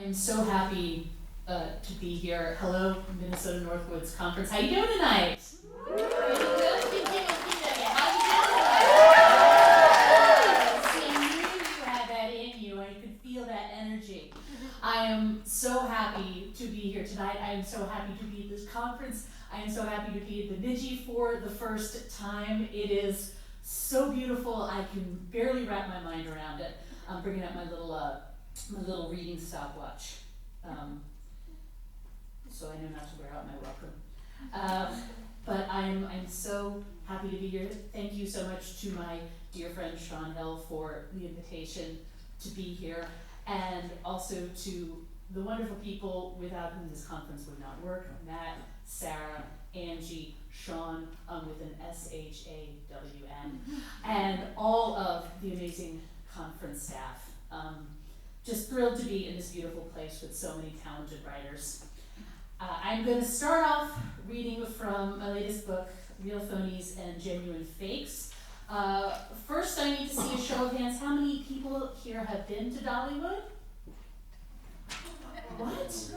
I'm so happy to be here. Hello, Minnesota Northwoods Conference. How you doing tonight? How you doing? See, I knew you had that in you. I could feel that energy. I am so happy to be here tonight. I am so happy to be at this conference. I am so happy to be at the Nicky for the first time. It is so beautiful. I can barely wrap my mind around it. I'm bringing up my little reading stopwatch, so I know not to wear out my welcome. But I'm so happy to be here. Thank you so much to my dear friend Sean Hill for the invitation to be here, and also to the wonderful people without whom this conference would not work: Matt, Sarah, Angie, Sean, with an S-H-A-W-N, and all of the amazing conference staff. Just thrilled to be in this beautiful place with so many talented writers. I'm going to start off reading from my latest book, Real Phonies and Genuine Fakes. First, I need to see a show of hands. How many people here have been to Dollywood? What?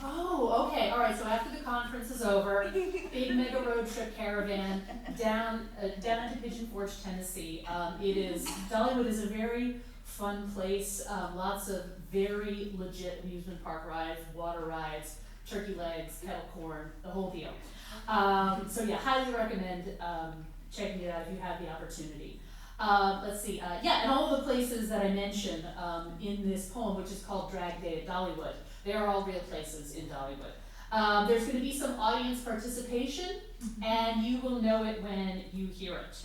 Oh, okay. All right. So after the conference is over, big mega road trip caravan down to Pigeon Forge, Tennessee. Dollywood is a very fun place. Lots of very legit amusement park rides, water rides, turkey legs, kettle corn, the whole deal. So yeah, highly recommend checking it out if you have the opportunity. Let's see. And all the places that I mentioned in this poem, which is called Drag Day at Dollywood, they are all real places in Dollywood. There's going to be some audience participation, and you will know it when you hear it.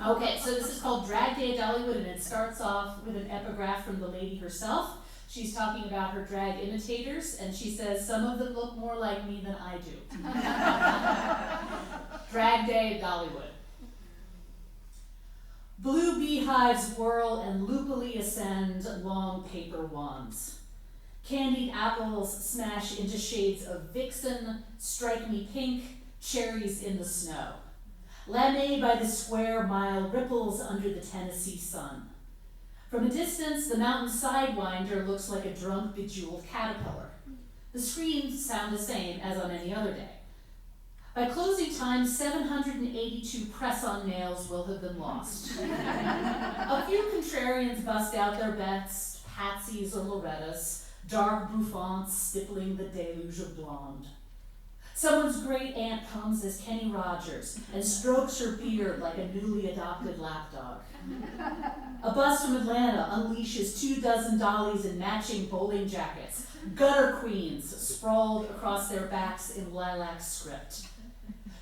Okay, so this is called Drag Day at Dollywood, and it starts off with an epigraph from the lady herself. She's talking about her drag imitators, and she says, "Some of them look more like me than I do." Drag Day at Dollywood. Blue beehives whirl and loopily ascend long paper wands. Candied apples smash into shades of vixen, strike me pink, cherries in the snow. Lamé by the square mile ripples under the Tennessee sun. From a distance, the mountain sidewinder looks like a drunk, bejeweled caterpillar. The screams sound the same as on any other day. By closing time, 782 press-on nails will have been lost. A few contrarians bust out their bets, Patsies or Lorettas, dark bouffants stippling the deluge of blonde. Someone's great aunt comes as Kenny Rogers and strokes her beard like a newly adopted lapdog. A bus from Atlanta unleashes 24 dollies in matching bowling jackets, gutter queens sprawled across their backs in lilac script.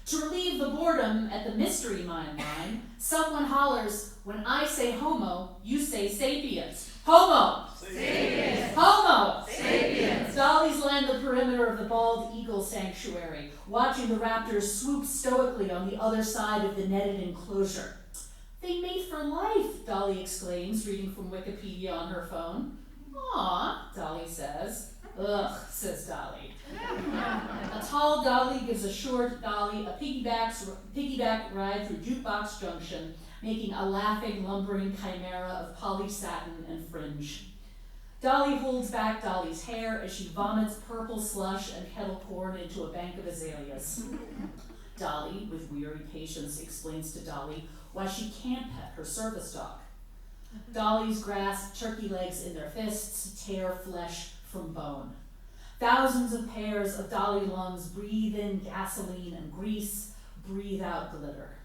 To relieve the boredom at the Mystery Mine line, someone hollers, "When I say homo, you say sapiens." Homo! Sapiens! Homo! Sapiens! Dollies land the perimeter of the bald eagle sanctuary, watching the raptors swoop stoically on the other side of the netted enclosure. "They mate for life," Dolly exclaims, reading from Wikipedia on her phone. "Aw," Dolly says. "Ugh," says Dolly. A tall Dolly gives a short Dolly a piggyback ride through Jukebox Junction, making a laughing, lumbering chimera of poly satin and fringe. Dolly holds back Dolly's hair as she vomits purple slush and kettle corn into a bank of azaleas. Dolly, with weary patience, explains to Dolly why she can't pet her service dog. Dollies grasp turkey legs in their fists, tear flesh from bone. Thousands of pairs of Dolly lungs breathe in gasoline and grease, breathe out glitter.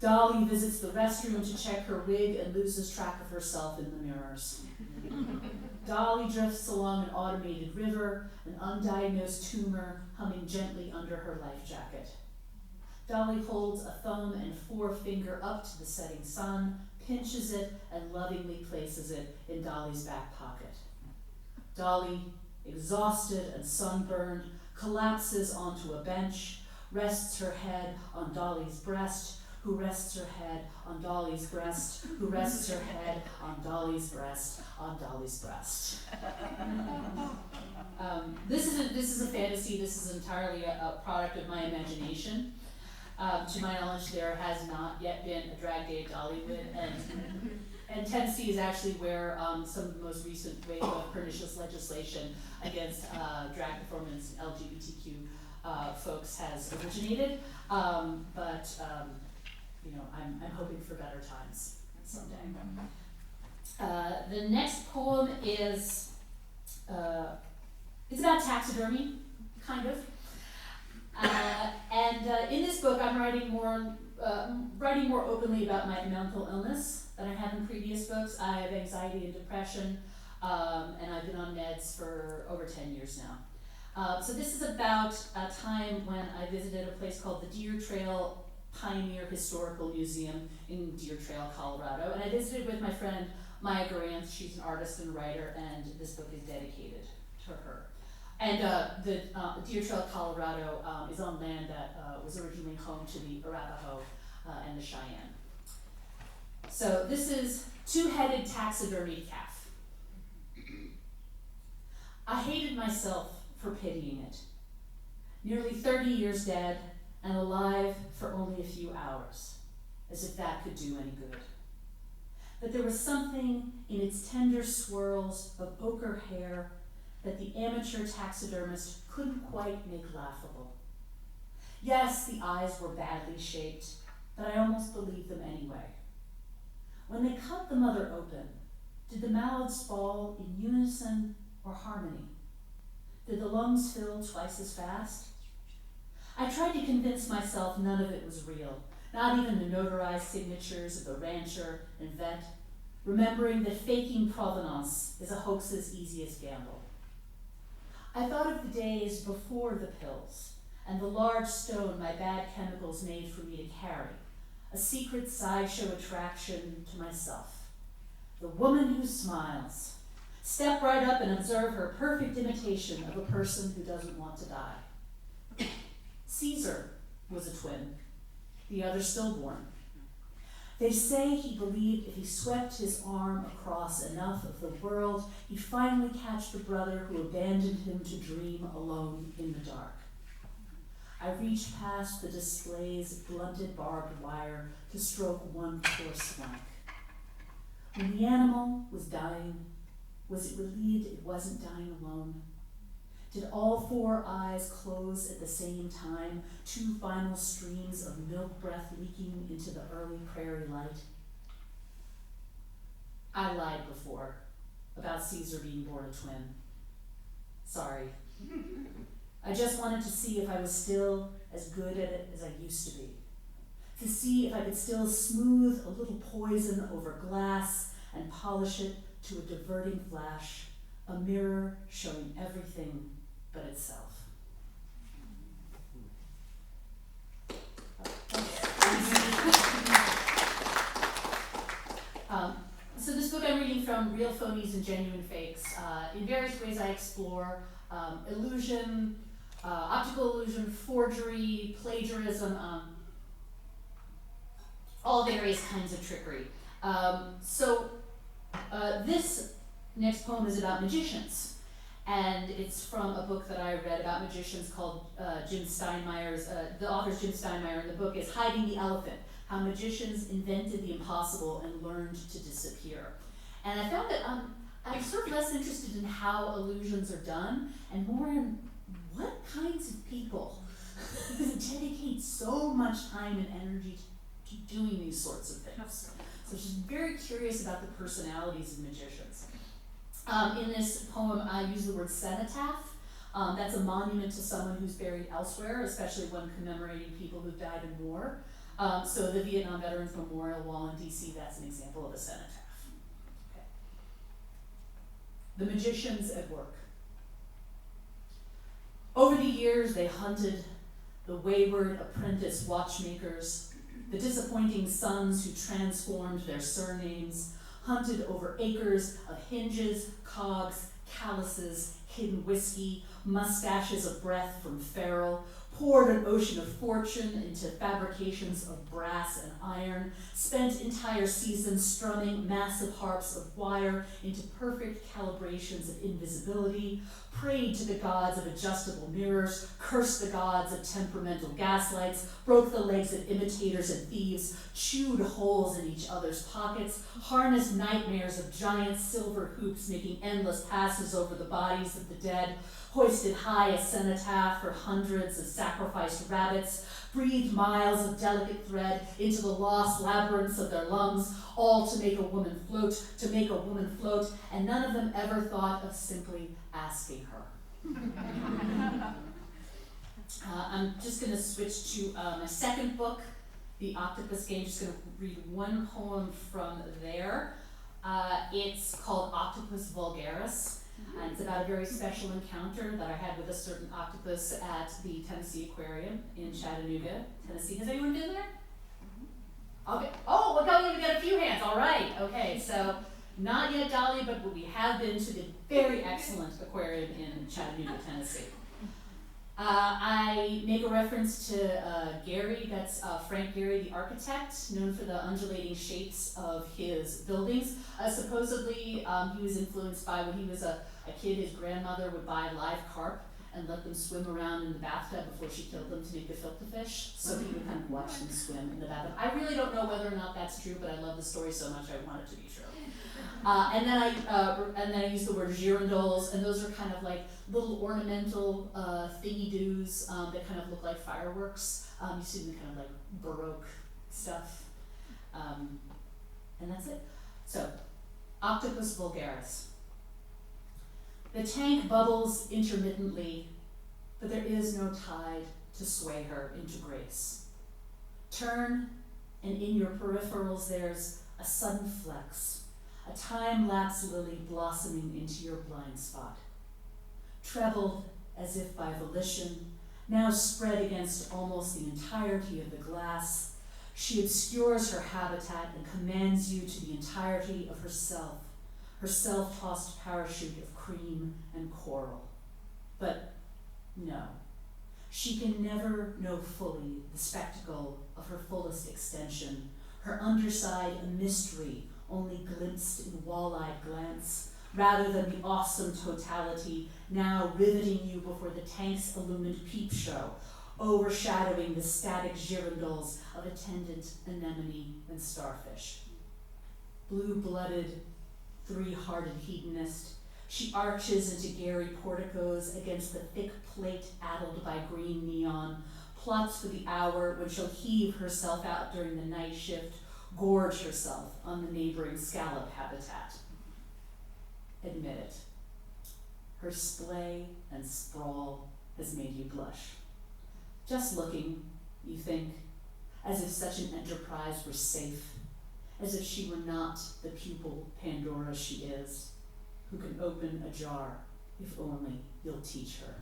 Dolly visits the restroom to check her wig and loses track of herself in the mirrors. Dolly drifts along an automated river, an undiagnosed tumor humming gently under her life jacket. Dolly holds a thumb and forefinger up to the setting sun, pinches it, and lovingly places it in Dolly's back pocket. Dolly, exhausted and sunburned, collapses onto a bench, rests her head on Dolly's breast, who rests her head on Dolly's breast, who rests her head on Dolly's breast, on Dolly's breast. This is a fantasy. This is entirely a product of my imagination. To my knowledge, there has not yet been a Drag Day at Dollywood, And Tennessee is actually where some of the most recent wave of pernicious legislation against drag performance and LGBTQ folks has originated. You know, I'm hoping for better times someday. The next poem is, it's about taxidermy, kind of. In this book, I'm writing more openly about my mental illness than I have in previous books. I have anxiety and depression, and I've been on meds for over 10 years now. So this is about a time when I visited a place called the Deer Trail Pioneer Historical Museum in Deer Trail, Colorado, and I visited with my friend Maya Garanth. She's an artist and writer, and this book is dedicated to her. And the Deer Trail, Colorado is on land that was originally home to the Arapaho and the Cheyenne. So this is two-headed taxidermied calf. I hated myself for pitying it. Nearly 30 years dead and alive for only a few hours, as if that could do any good. But there was something in its tender swirls of ochre hair that the amateur taxidermist couldn't quite make laughable. Yes, the eyes were badly shaped, but I almost believed them anyway. When they cut the mother open, did the mouths fall in unison or harmony? Did the lungs fill twice as fast? I tried to convince myself none of it was real, not even the notarized signatures of the rancher and vet, remembering that faking provenance is a hoax's easiest gamble. I thought of the days before the pills and the large stone my bad chemicals made for me to carry, a secret sideshow attraction to myself. The woman who smiles. Step right up and observe her perfect imitation of a person who doesn't want to die. Caesar was a twin, the other stillborn. They say he believed if he swept his arm across enough of the world, he'd finally catch the brother who abandoned him to dream alone in the dark. I reached past the display's blunted barbed wire to stroke one poor swank. When the animal was dying, was it relieved it wasn't dying alone? Did all four eyes close at the same time, two final streams of milk breath leaking into the early prairie light? I lied before about Caesar being born a twin. Sorry. I just wanted to see if I was still as good at it as I used to be. To see if I could still smooth a little poison over glass and polish it to a diverting flash, a mirror showing everything but itself. So this book I'm reading from Real Phonies and Genuine Fakes. In various ways I explore illusion, optical illusion, forgery, plagiarism, all various kinds of trickery. This next poem is about magicians. And it's from a book that I read about magicians called Jim Steinmeyer's, the author's Jim Steinmeyer, and the book is Hiding the Elephant, How Magicians Invented the Impossible and Learned to Disappear. And I found that I'm sort of less interested in how illusions are done and more in what kinds of people dedicate so much time and energy to doing these sorts of things. So she's very curious about the personalities of magicians. In this poem, I use the word cenotaph. That's a monument to someone who's buried elsewhere, especially when commemorating people who've died in war. So the Vietnam Veterans Memorial Wall in DC, that's an example of a cenotaph. Okay. The magicians at work. Over the years, they hunted the wayward apprentice watchmakers, the disappointing sons who transformed their surnames, hunted over acres of hinges, cogs, calluses, hidden whiskey, mustaches of breath from Farrell, poured an ocean of fortune into fabrications of brass and iron, spent entire seasons strumming massive harps of wire into perfect calibrations of invisibility, prayed to the gods of adjustable mirrors, cursed the gods of temperamental gaslights, broke the legs of imitators and thieves, chewed holes in each other's pockets, harnessed nightmares of giant silver hoops making endless passes over the bodies of the dead, hoisted high a cenotaph for hundreds of sacrificed rabbits, breathed miles of delicate thread into the lost labyrinths of their lungs, all to make a woman float, and none of them ever thought of simply asking her. I'm just going to switch to my second book, The Octopus Game. Just going to read one poem from there. It's called Octopus Vulgaris. And it's about a very special encounter that I had with a certain octopus at the Tennessee Aquarium in Chattanooga, Tennessee. Has anyone been there? Okay. Oh, we're going to get a few hands. All right. Okay. So not yet Dolly, but we have been to the very excellent aquarium in Chattanooga, Tennessee. I make a reference to Gehry, that's Frank Gehry, the architect, known for the undulating shapes of his buildings. Supposedly, he was influenced by, when he was a kid, his grandmother would buy live carp and let them swim around in the bathtub before she killed them to make gefilte fish. So he would kind of watch them swim in the bathtub. I really don't know whether or not that's true, but I love the story so much I want it to be true. And then I use the word girandoles, and those are kind of like little ornamental thingy-doos that kind of look like fireworks. You see them kind of like Baroque stuff. And that's it. So, Octopus vulgaris. The tank bubbles intermittently, but there is no tide to sway her into grace. Turn, and in your peripherals there's a sudden flex, a time-lapse lily blossoming into your blind spot. Trebled as if by volition, now spread against almost the entirety of the glass, she obscures her habitat and commands you to the entirety of herself, her self-tossed parachute of cream and coral. But no, she can never know fully the spectacle of her fullest extension, her underside a mystery only glimpsed in wall-eyed glance, rather than the awesome totality now riveting you before the tank's illumined peep show, overshadowing the static girandoles of attendant anemone and starfish. Blue-blooded, three-hearted hedonist, she arches into Gehry porticos against the thick plate addled by green neon, plots for the hour when she'll heave herself out during the night shift, gorge herself on the neighboring scallop habitat. Admit it. Her splay and sprawl has made you blush. Just looking, you think, as if such an enterprise were safe, as if she were not the pupil Pandora she is, who can open a jar if only you'll teach her.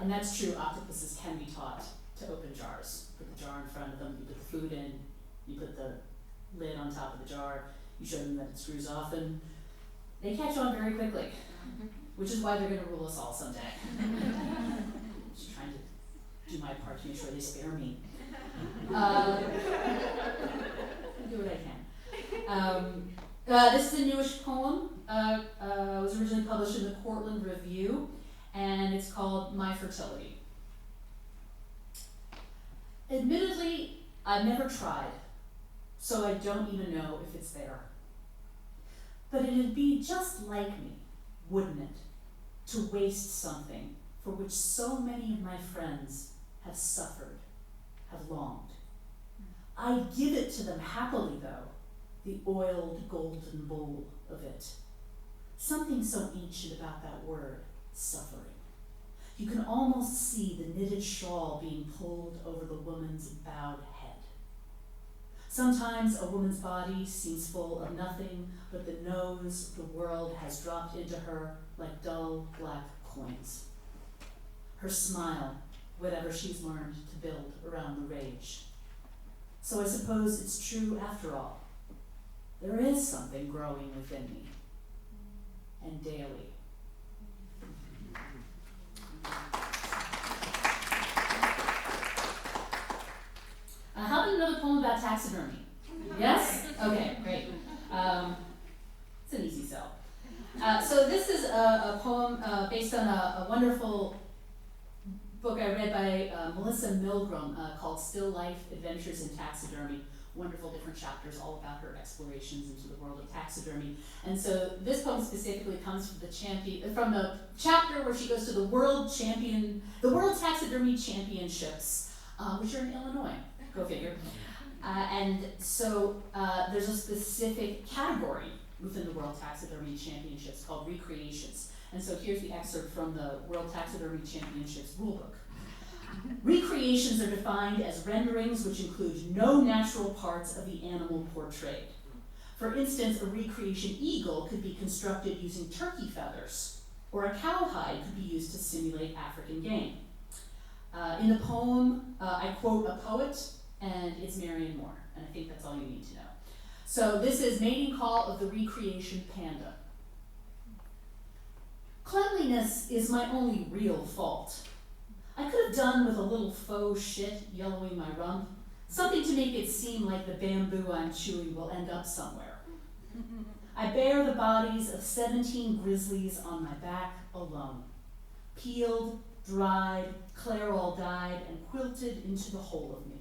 And that's true, octopuses can be taught to open jars. Put the jar in front of them, you put the food in, you put the lid on top of the jar, you show them that it screws off, and they catch on very quickly, which is why they're going to rule us all someday. Just trying to do my part to make sure they spare me. I'll do what I can. This is a newish poem. It was originally published in the Cortland Review, and it's called My Fertility. Admittedly, I've never tried, so I don't even know if it's there. But it'd be just like me, wouldn't it, to waste something for which so many of my friends have suffered, have longed. I'd give it to them happily, though, the oiled golden bowl of it. Something so ancient about that word, suffering. You can almost see the knitted shawl being pulled over the woman's bowed head. Sometimes a woman's body seems full of nothing but the nose the world has dropped into her like dull black coins. Her smile, whatever she's learned to build around the rage. So I suppose it's true after all. There is something growing within me, and daily. taxidermy? Yes? Okay, great. It's an easy sell. So this is a poem based on a wonderful book I read by Melissa Milgram called Still Life Adventures in Taxidermy. Wonderful different chapters all about her explorations into the world of taxidermy. And so this poem specifically comes from the chapter where she goes to the World Taxidermy Championships, which are in Illinois. Go figure. And so there's a specific category within the World Taxidermy Championships called recreations. And so here's the excerpt from the World Taxidermy Championships rulebook. Recreations are defined as renderings which include no natural parts of the animal portrayed. For instance, a recreation eagle could be constructed using turkey feathers, or a cowhide could be used to simulate African game. In the poem, I quote a poet, and it's Marion Moore, and I think that's all you need to know. So this is Mating Call of the Recreation Panda. Cleanliness is my only real fault. I could have done with a little faux shit yellowing my rump, something to make it seem like the bamboo I'm chewing will end up somewhere. I bear the bodies of 17 grizzlies on my back alone, peeled, dried, Clairol dyed, and quilted into the whole of me.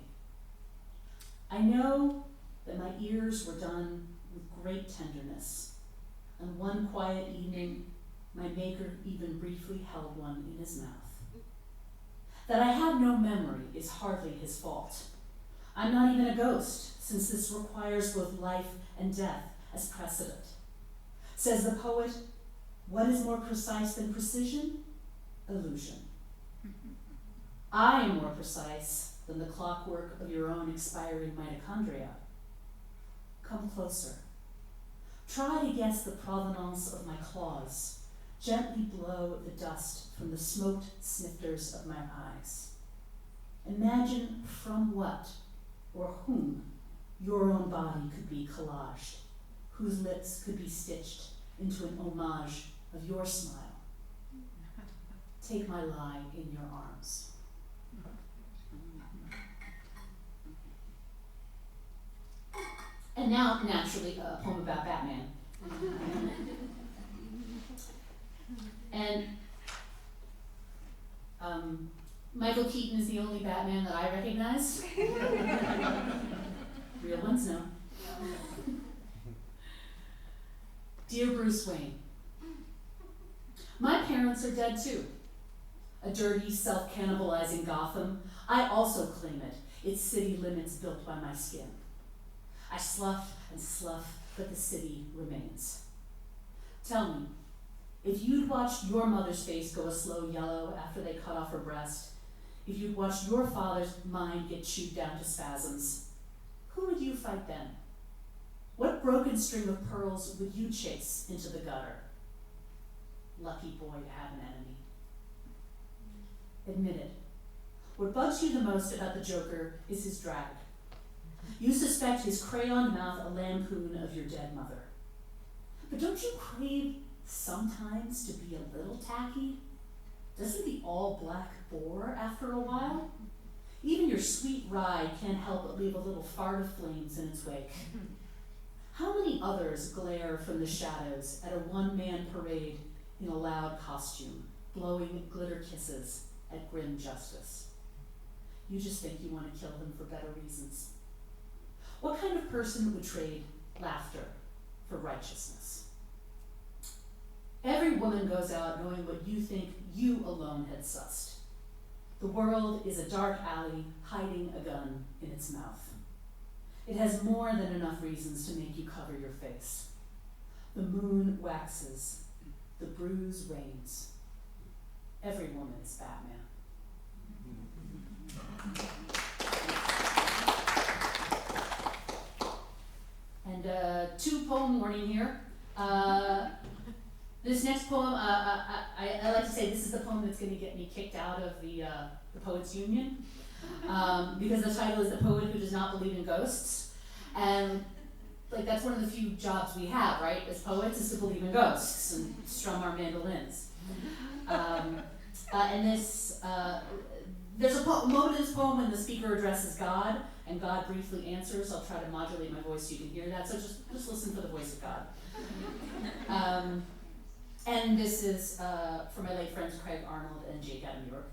I know that my ears were done with great tenderness, and one quiet evening, my maker even briefly held one in his mouth. That I have no memory is hardly his fault. I'm not even a ghost, since this requires both life and death as precedent. Says the poet, what is more precise than precision? Illusion. I am more precise than the clockwork of your own expiring mitochondria. Come closer. Try to guess the provenance of my claws. Gently blow the dust from the smoked snifters of my eyes. Imagine from what or whom your own body could be collaged, whose lips could be stitched into an homage of your smile. Take my lie in your arms. And now, naturally, a poem about Batman. And Michael Keaton is the only Batman that I recognize. Real ones, no. Dear Bruce Wayne, my parents are dead too. A dirty, self-cannibalizing Gotham, I also claim it, its city limits built by my skin. I slough and slough, but the city remains. Tell me, if you'd watched your mother's face go a slow yellow after they cut off her breast, if you'd watched your father's mind get chewed down to spasms, who would you fight then? What broken string of pearls would you chase into the gutter? Lucky boy to have an enemy. Admit it. What bugs you the most about the Joker is his drag. You suspect his crayoned mouth a lampoon of your dead mother. But don't you crave sometimes to be a little tacky? Doesn't the all-black bore after a while? Even your sweet ride can't help but leave a little fart of flames in its wake. How many others glare from the shadows at a one-man parade in a loud costume, blowing glitter kisses at grim justice? You just think you want to kill them for better reasons. What kind of person would trade laughter for righteousness? Every woman goes out knowing what you think you alone had sussed. The world is a dark alley hiding a gun in its mouth. It has more than enough reasons to make you cover your face. The moon waxes, the bruise rains. Every woman is Batman. And two poem warning here. This next poem, I like to say this is the poem that's going to get me kicked out of the Poets Union, because the title is The Poet Who Does Not Believe in Ghosts. And like that's one of the few jobs we have, right, as poets, is to believe in ghosts and strum our mandolins. And There's a moment in this poem when the speaker addresses God, and God briefly answers. I'll try to modulate my voice so you can hear that, so just listen for the voice of God. And this is for my late friends Craig Arnold and Jake Adam York.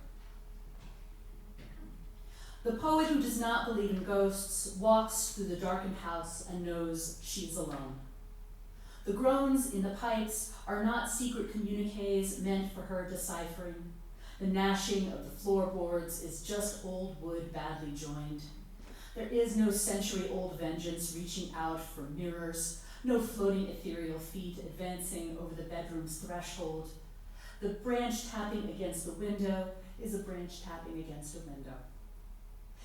The poet who does not believe in ghosts walks through the darkened house and knows she's alone. The groans in the pipes are not secret communiques meant for her deciphering. The gnashing of the floorboards is just old wood badly joined. There is no century-old vengeance reaching out for mirrors, no floating ethereal feet advancing over the bedroom's threshold. The branch tapping against the window is a branch tapping against a window.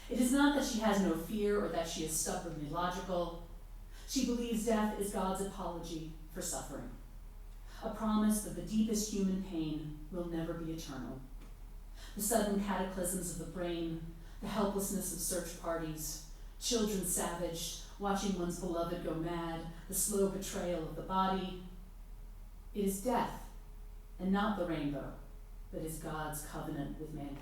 It is not that she has no fear or that she is stubbornly logical. She believes death is God's apology for suffering, a promise that the deepest human pain will never be eternal. The sudden cataclysms of the brain, the helplessness of search parties, children savaged, watching one's beloved go mad, the slow betrayal of the body. It is death, and not the rainbow, that is God's covenant with mankind.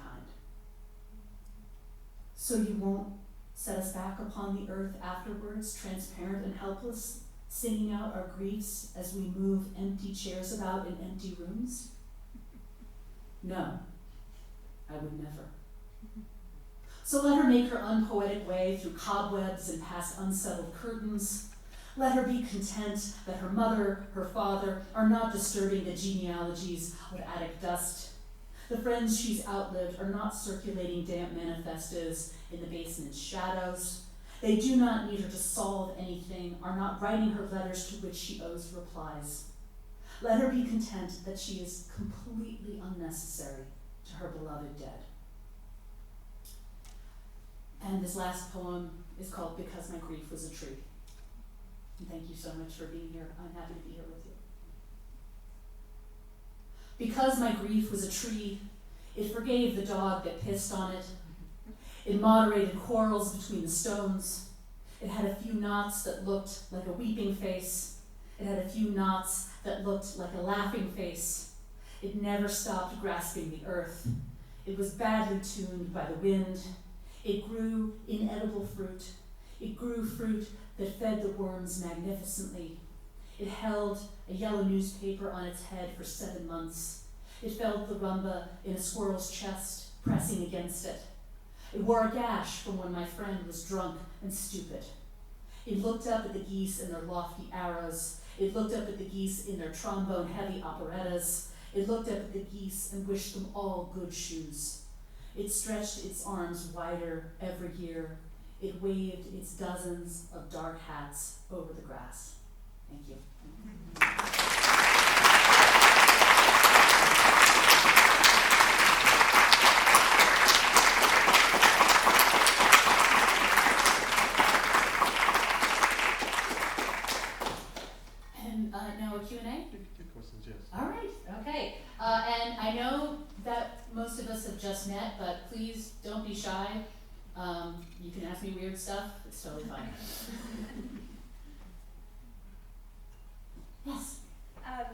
So you won't set us back upon the earth afterwards, transparent and helpless, singing out our griefs as we move empty chairs about in empty rooms? No, I would never. So let her make her unpoetic way through cobwebs and past unsettled curtains. Let her be content that her mother, her father, are not disturbing the genealogies of attic dust. The friends she's outlived are not circulating damp manifestos in the basement's shadows. They do not need her to solve anything, are not writing her letters to which she owes replies. Let her be content that she is completely unnecessary to her beloved dead. And this last poem is called Because My Grief Was a Tree. And thank you so much for being here. I'm happy to be here with you. Because my grief was a tree, it forgave the dog that pissed on it. It moderated quarrels between the stones. It had a few knots that looked like a weeping face. It had a few knots that looked like a laughing face. It never stopped grasping the earth. It was badly tuned by the wind. It grew inedible fruit. It grew fruit that fed the worms magnificently. It held a yellow newspaper on its head for 7 months. It felt the rumba in a squirrel's chest, pressing against it. It wore a gash from when my friend was drunk and stupid. It looked up at the geese in their lofty arrows. It looked up at the geese in their trombone-heavy operettas. It looked up at the geese and wished them all good shoes. It stretched its arms wider every year. It waved its dozens of dark hats over the grass. Thank you. And now a Q&A? Good questions, yes. All right, okay. And I know that most of us have just met, but please don't be shy. You can ask me weird stuff. It's totally fine. Yes? How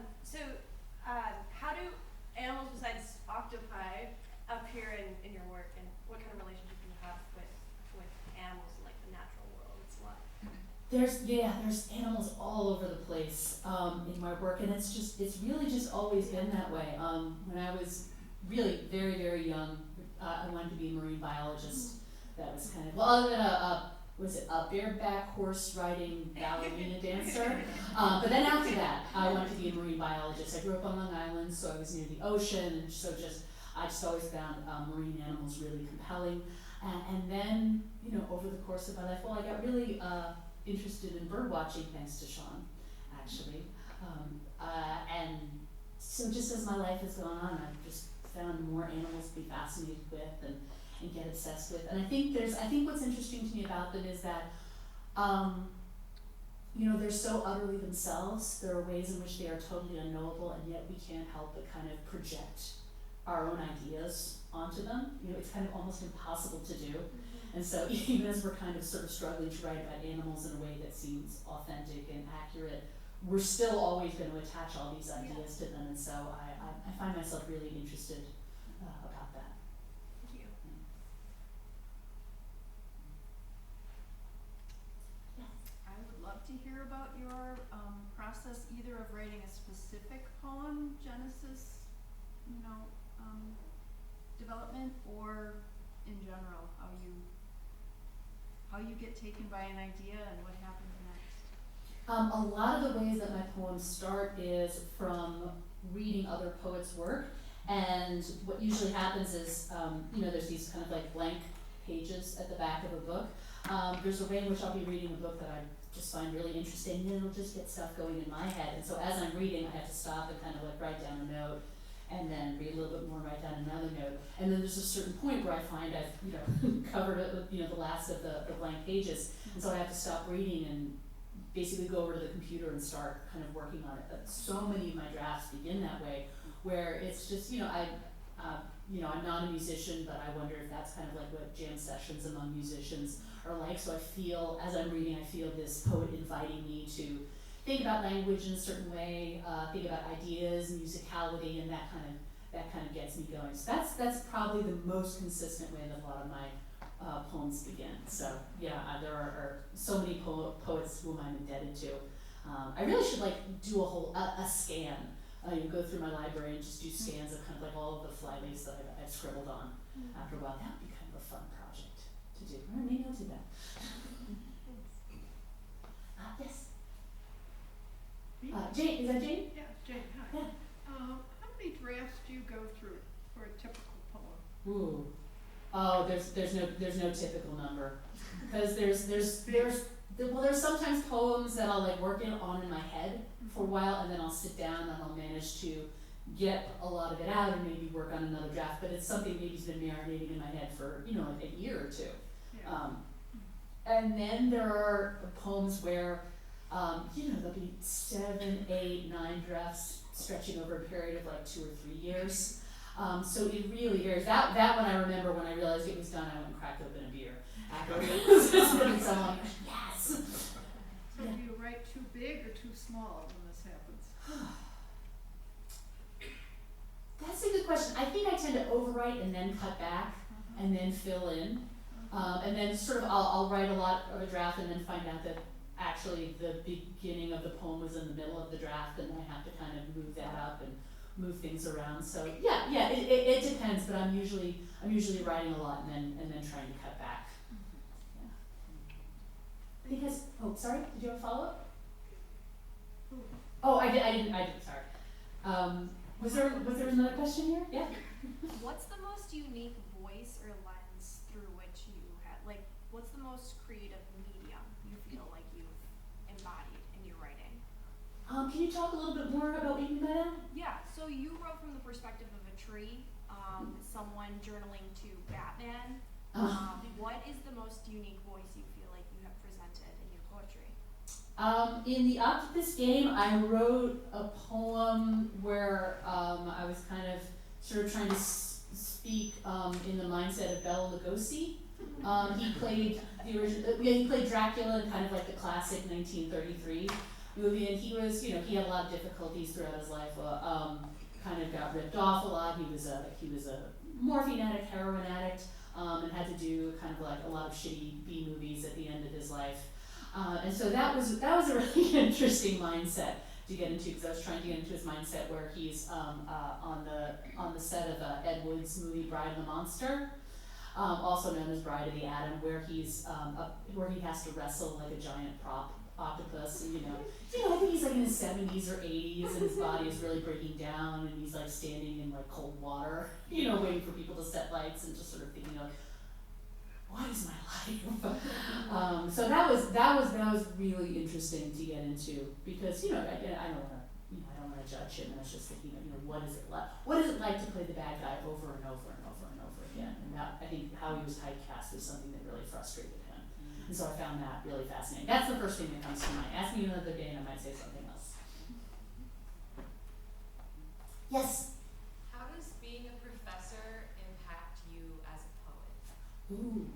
do animals besides octopi appear in your work, and what kind of relationship do you have with animals in like the natural world? It's a lot. There's animals all over the place in my work, and it's really just always been that way. When I was really very, very young, I wanted to be a marine biologist. That was kind of, other than a bareback horse riding ballerina dancer. But then after that, I wanted to be a marine biologist. I grew up on Long Island, so I was near the ocean, and so I just always found marine animals really compelling. And then, over the course of my life, I got really interested in bird watching thanks to Sean, actually. And so just as my life has gone on, I've just found more animals to be fascinated with and get obsessed with. And I think what's interesting to me about them is that, they're so utterly themselves. There are ways in which they are totally unknowable, and yet we can't help but kind of project our own ideas onto them. It's kind of almost impossible to do. And so even as we're kind of sort of struggling to write about animals in a way that seems authentic and accurate, we're still always going to attach all these ideas to them. And so I find myself really interested about that. Thank you. your process either of writing a specific poem, Genesis, development, or in general, how you get taken by an idea and what happens next? A lot of the ways that my poems start is from reading other poets' work, and what usually happens is, there's these kind of like blank pages at the back of a book. There's a way in which I'll be reading a book that I just find really interesting, and it'll just get stuff going in my head. And so as I'm reading, I have to stop and kind of like write down a note, and then read a little bit more, write down another note. And then there's a certain point where I find I've, covered it with, the last of the blank pages. And so I have to stop reading and basically go over to the computer and start kind of working on it. But so many of my drafts begin that way, where it's just, I'm not a musician, but I wonder if that's kind of like what jam sessions among musicians are like. So I feel, as I'm reading, I feel this poet inviting me to think about language in a certain way, think about ideas, musicality, and that kind of gets me going. So that's probably the most consistent way that a lot of my poems begin. So yeah, there are so many poets whom I'm indebted to. I really should do a scan. Go through my library and just do scans of kind of like all of the flyleaves that I've scribbled on. After a while, that would be kind of a fun project to do. Or maybe I'll do that. Yes. Jane, is that Jane? Yeah, Jane, hi. Yeah. How many drafts do you go through for a typical poem? Ooh. Oh, there's no typical number, because there's sometimes poems that I'll work on in my head for a while, and then I'll sit down and I'll manage to get a lot of it out and maybe work on another draft. But it's something maybe's been marinating in my head for a year or two. Yeah. And then there are poems where there'll be 7, 8, 9 drafts stretching over a period of 2 or 3 years. So it really varies. That one I remember when I realized it was done, I went and cracked open a beer after it was finished. So I'm like, yes. So do you write too big or too small when this happens? That's a good question. I think I tend to overwrite and then cut back and then fill in. And then sort of I'll write a lot of a draft and then find out that actually the beginning of the poem was in the middle of the draft, and I have to kind of move that up and move things around. So yeah, it depends, but I'm usually writing a lot and then trying to cut back. Yeah. Because sorry, did you have a follow-up? Oh, I didn't, sorry. Was there another question here? Yeah. What's the most unique voice or lens through which you had, what's the most creative medium you feel like you've embodied in your writing? Can you talk a little bit more about what you mean by that? Yeah, so you wrote from the perspective of a tree, someone journaling to Batman. What is the most unique voice you feel like you have presented in your poetry? In the Octopus game, I wrote a poem where I was kind of sort of trying to speak in the mindset of Bela Lugosi. He played he played Dracula in kind of the classic 1933 movie, and he was, he had a lot of difficulties throughout his life. Kind of got ripped off a lot. He was a morphine addict, heroin addict, and had to do kind of a lot of shitty B movies at the end of his life. And so that was a really interesting mindset to get into, because I was trying to get into his mindset where he's on the set of Ed Wood's movie Bride of the Monster, also known as Bride of the Atom, where he's where he has to wrestle like a giant prop octopus, and I think he's in his 70s or 80s, and his body is really breaking down, and he's standing in cold water, waiting for people to set lights, and just sort of thinking of, what is my life? So that was really interesting to get into, because I don't want to judge him, and I was just thinking, what is it like to play the bad guy over and over and over and over again? And that, I think how he was typecast is something that really frustrated him, and so I found that really fascinating. That's the first thing that comes to mind. Ask me another day, and I might say something else. Yes. How does being a professor impact you as a poet? Ooh,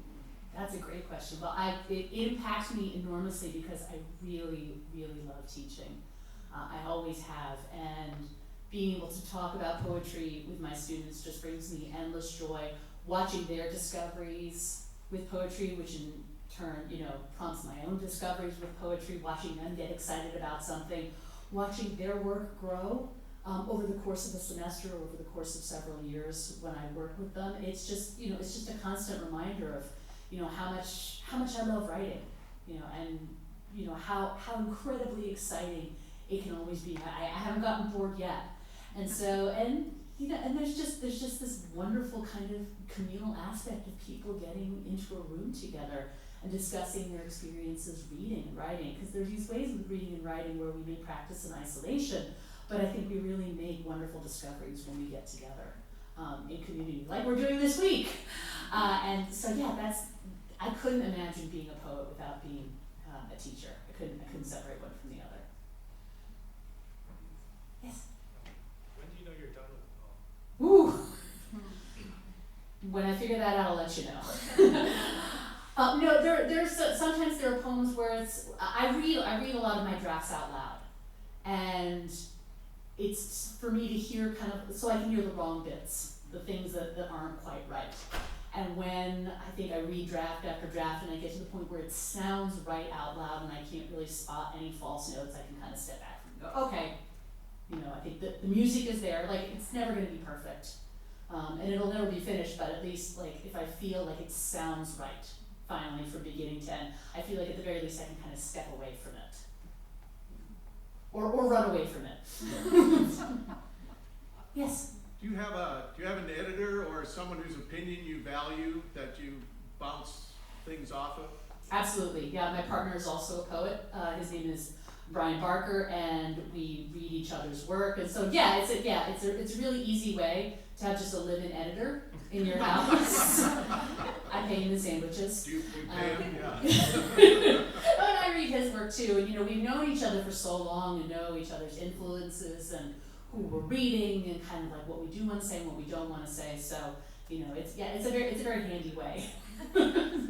that's a great question. Well, it impacts me enormously because I really, really love teaching. I always have, and being able to talk about poetry with my students just brings me endless joy. Watching their discoveries with poetry, which in prompts my own discoveries with poetry, watching them get excited about something, watching their work grow over the course of a semester, over the course of several years when I work with them. It's just, it's just a constant reminder of, how much I love writing, and, how incredibly exciting it can always be. I haven't gotten bored yet. And so, and there's just this wonderful kind of communal aspect of people getting into a room together and discussing their experiences reading and writing, because there's these ways with reading and writing where we may practice in isolation, but I think we really make wonderful discoveries when we get together in community, like we're doing this week. And so I couldn't imagine being a poet without being a teacher. I couldn't separate one from the other. Yes. When do you know you're done with the poem? Ooh. When I figure that out, I'll let you know. No, there's sometimes there are poems where it's I read a lot of my drafts out loud, and it's for me to hear so I can hear the wrong bits, the things that aren't quite right. And when I think I read draft after draft and I get to the point where it sounds right out loud and I can't really spot any false notes, I can kind of step back and go, okay, I think the music is there. Like, it's never going to be perfect, and it'll never be finished, but at least, like, if I feel like it sounds right, finally, from beginning to end, I feel like at the very least I can kind of step away from it. Or run away from it. Yes? Do you have an editor or someone whose opinion you value that you bounce things off of? Absolutely, yeah. My partner is also a poet. His name is Brian Barker, and we read each other's work. And so, it's a really easy way to have just a live-in editor in your house. I pay him the sandwiches. You pay him? Yeah. And I read his work too. And we've known each other for so long and know each other's influences and who we're reading and kind of like what we do want to say and what we don't want to say. So, it's a very handy way to.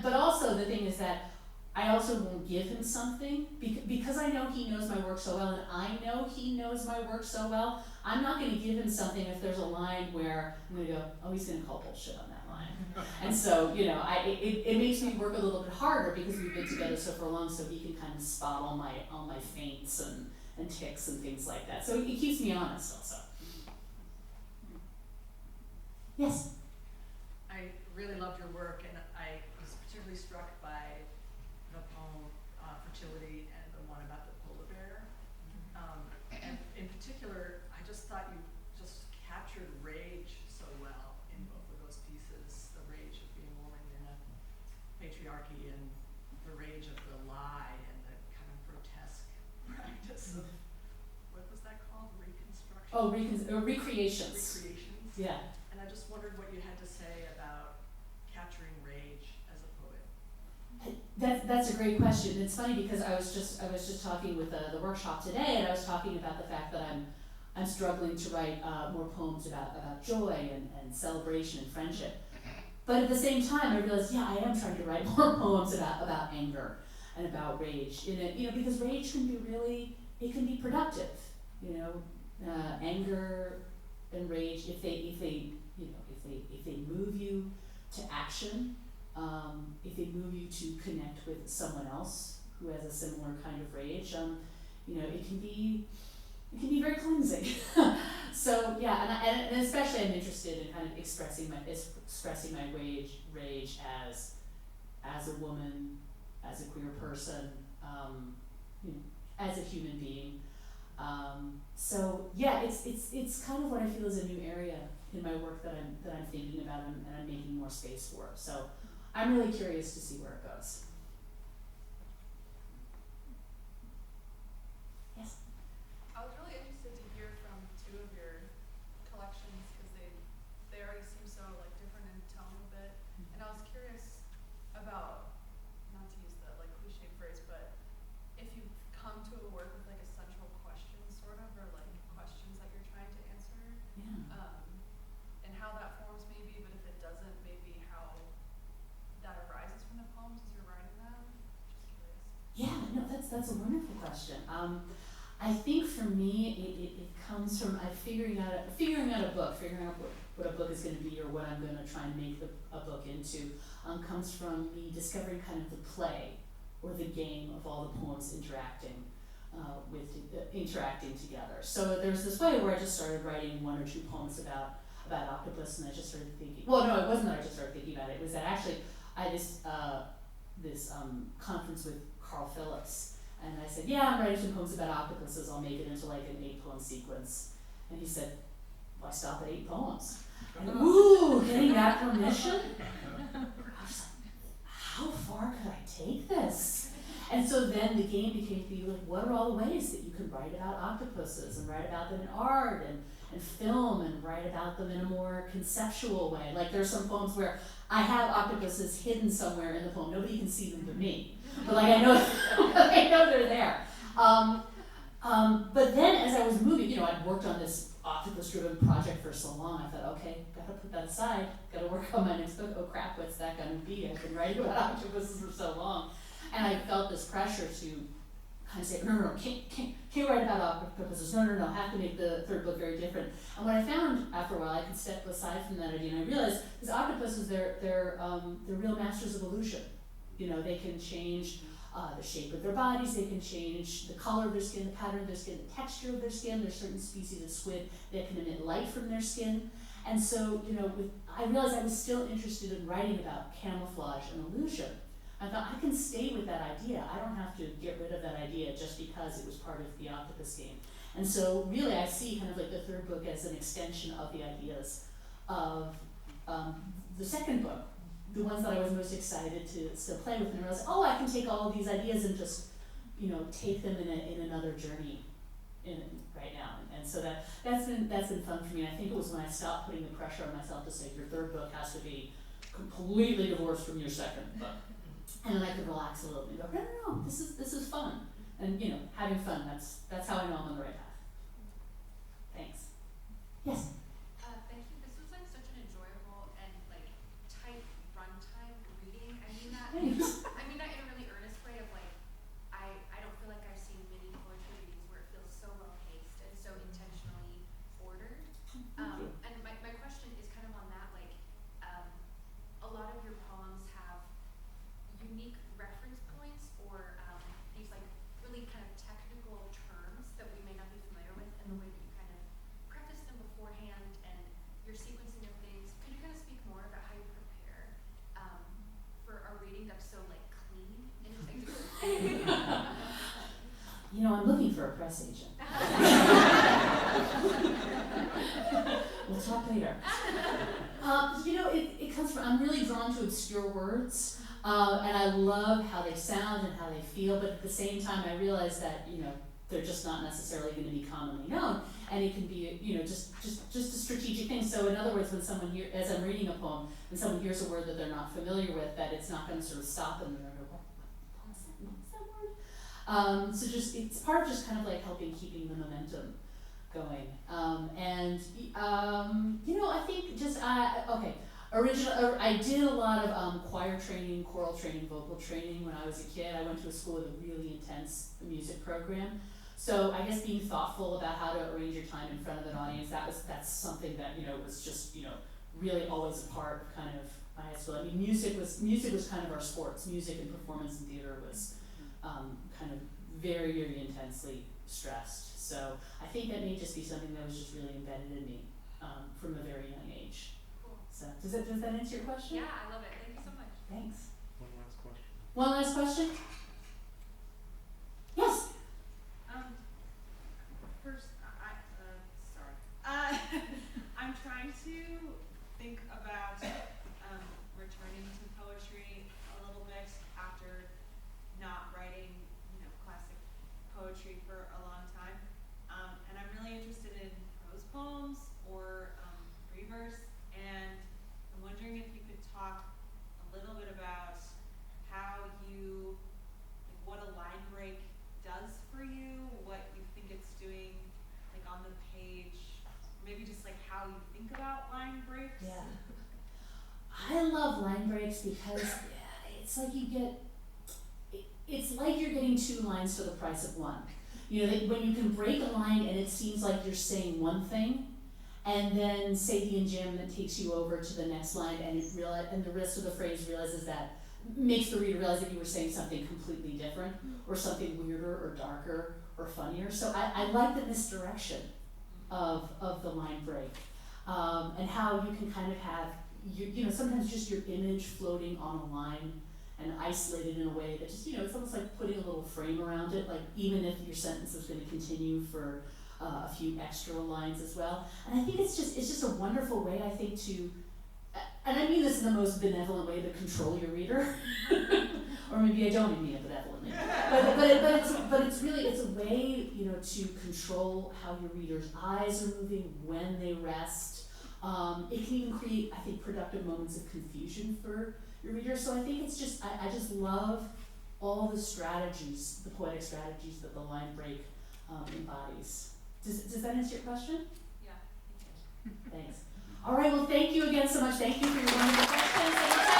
But also the thing is that I also won't give him something because I know he knows my work so well, and I know he knows my work so well. I'm not going to give him something if there's a line where I'm going to go, oh, he's going to call bullshit on that line. And so, it makes me work a little bit harder because we've been together so for long, so he can kind of spot all my feints and ticks and things like that. So it keeps me honest also. Yes? I really loved your work, and I was particularly struck by the poem Fertility and the one about the polar bear. And in particular, I just thought you just captured rage so well in both of those pieces, the rage of being a woman in a patriarchy and the rage of the lie and the kind of grotesque practice of, what was that called, reconstruction? Oh, recreations. Recreations. Yeah. And I just wondered what you had to say about capturing rage as a poet. That's a great question. It's funny because I was just talking with the workshop today, and I was talking about the fact that I'm struggling to write more poems about joy and celebration and friendship. But at the same time, I realized, I am trying to write more poems about anger and about rage. Because rage can be productive. Anger and rage, if they move you to action, if they move you to connect with someone else who has a similar kind of rage, it can be very cleansing. So and especially I'm interested in kind of expressing my rage as a woman, as a queer person, as a human being. It's kind of what I feel is a new area in my work that I'm thinking about and I'm making more space for. So I'm really curious to see where it goes. Yes. I was really interested to hear from two of your collections because they already seem so like different in tone a bit, and I was curious about, not to use the like cliche phrase, but if you've come to a work with like a central question sort of, or like questions that you're trying to answer, and how that forms maybe, but if it doesn't, maybe how that arises from the poems as you're writing them. Just curious. Yeah, no, that's a wonderful question. I think for me, it comes from figuring out a book, figuring out what a book is going to be or what I'm going to try and make a book into, comes from me discovering kind of the play or the game of all the poems interacting together. So there's this way where I just started writing 1 or 2 poems about octopus, and I just started thinking. Well, no, it wasn't that I just started thinking about it. It was that actually I had this conference with Carl Phillips, and I said, yeah, I'm writing some poems about octopuses. I'll make it into like an 8-poem sequence. And he said, why stop at 8 poems? And ooh, getting that permission? I was like, how far could I take this? And so then the game became to be like, what are all the ways that you can write about octopuses and write about them in art and film and write about them in a more conceptual way? Like there's some poems where I have octopuses hidden somewhere in the poem. Nobody can see them but me. But like I know they're there. But then as I was moving, I'd worked on this octopus-driven project for so long, I thought, okay, gotta put that aside, gotta work on my next book. Oh crap, what's that gonna be? I've been writing about octopuses for so long. And I felt this pressure to kind of say, no, can't write about octopuses. No, have to make the 3rd book very different. And what I found after a while, I could step aside from that idea, and I realized these octopuses, they're real masters of illusion. They can change the shape of their bodies, they can change the color of their skin, the pattern of their skin, the texture of their skin. There's certain species of squid that can emit light from their skin. And so, I realized I was still interested in writing about camouflage and illusion. I thought I can stay with that idea. I don't have to get rid of that idea just because it was part of the octopus game. And so really I see kind of like the 3rd book as an extension of the ideas of the 2nd book, the ones that I was most excited to still play with. And I realized, I can take all of these ideas and just, take them in another journey right now. And so that's been fun for me. I think it was when I stopped putting the pressure on myself to say your 3rd book has to be completely divorced from your 2nd book. And then I could relax a little bit and go, no, this is fun. And having fun, that's how I know I'm on the right path. Thanks. Yes? Thank you. This was like such an enjoyable and like tight runtime reading. I mean that Thanks. I mean that in a really earnest way of like I don't feel like I've seen many poetry readings where it feels so well paced and so intentionally ordered. And my question is kind of on that, like a lot of your poems have unique reference points or these like really kind of technical terms that we may not be familiar with, and the way that you kind of preface them beforehand and your sequencing of things. Could you kind of speak more about how you prepare for a reading that's so like clean in its execution? I'm looking for a press agent. We'll talk later. It comes from, I'm really drawn to obscure words. And I love how they sound and how they feel, but at the same time I realize that, they're just not necessarily going to be commonly known, and it can be, just a strategic thing. So in other words, when someone as I'm reading a poem, when someone hears a word that they're not familiar with, that it's not going to sort of stop them and they're going, what's that word? So it's part of just kind of like keeping the momentum going. I think just, I did a lot of choir training, choral training, vocal training when I was a kid. I went to a school with a really intense music program. So I guess being thoughtful about how to arrange your time in front of an audience, that's something that, was just, really always a part of kind of my high school. I mean, music was kind of our sports. Music and performance and theater was kind of very, very intensely stressed. So I think that may just be something that was just really embedded in me from a very young age. So does that answer your question? Yeah, I love it. Thank you so much. Thanks. One last question. One last question? Yes? First, I'm trying to think about returning to poetry a little bit after not writing, classic poetry for a long time. And I'm really interested in prose poems or free verse, and I'm wondering if you could talk a little bit about how you, what a line break does for you, what you think it's doing, on the page, maybe just how you think about line breaks. Yeah. I love line breaks because it's like it's like you're getting 2 lines for the price of 1. When you can break a line and it seems like you're saying one thing, and then say the enjambment takes you over to the next line, and the rest of the phrase realizes that, makes the reader realize that you were saying something completely different, or something weirder, or darker, or funnier. So I like the misdirection of the line break, and how you can kind of have, you know, sometimes just your image floating on a line and isolated in a way that just, you know, it's almost like putting a little frame around it, like even if your sentence is going to continue for a few extra lines as well. And I think it's just a wonderful way, I think, to, and I mean this in the most benevolent way, to control your reader. Or maybe I don't mean it benevolently. But it's really, it's a way, you know, to control how your reader's eyes are moving, when they rest. It can even create, I think, productive moments of confusion for your reader. So I think it's just, I just love all the strategies, the poetic strategies that the line break embodies. Does that answer your question? Yeah, thank you. Thanks. All right, well, thank you again so much. Thank you for your wonderful questions.